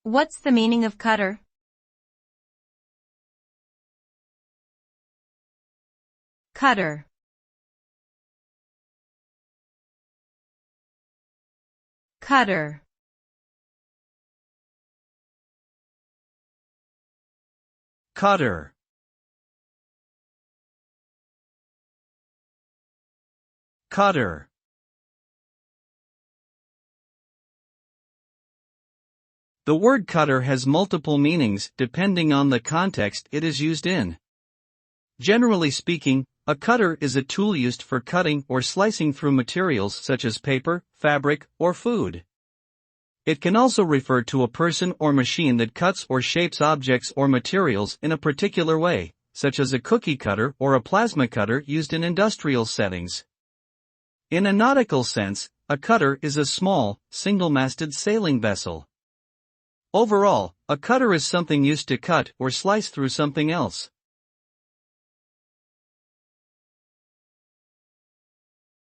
What's the meaning of cutter? Cutter. Cutter. Cutter. Cutter. The word cutter has multiple meanings depending on the context it is used in. Generally speaking, a cutter is a tool used for cutting or slicing through materials such as paper, fabric, or food. It can also refer to a person or machine that cuts or shapes objects or materials in a particular way, such as a cookie cutter or a plasma cutter used in industrial settings. In a nautical sense, a cutter is a small, single-masted sailing vessel. Overall, a cutter is something used to cut or slice through something else.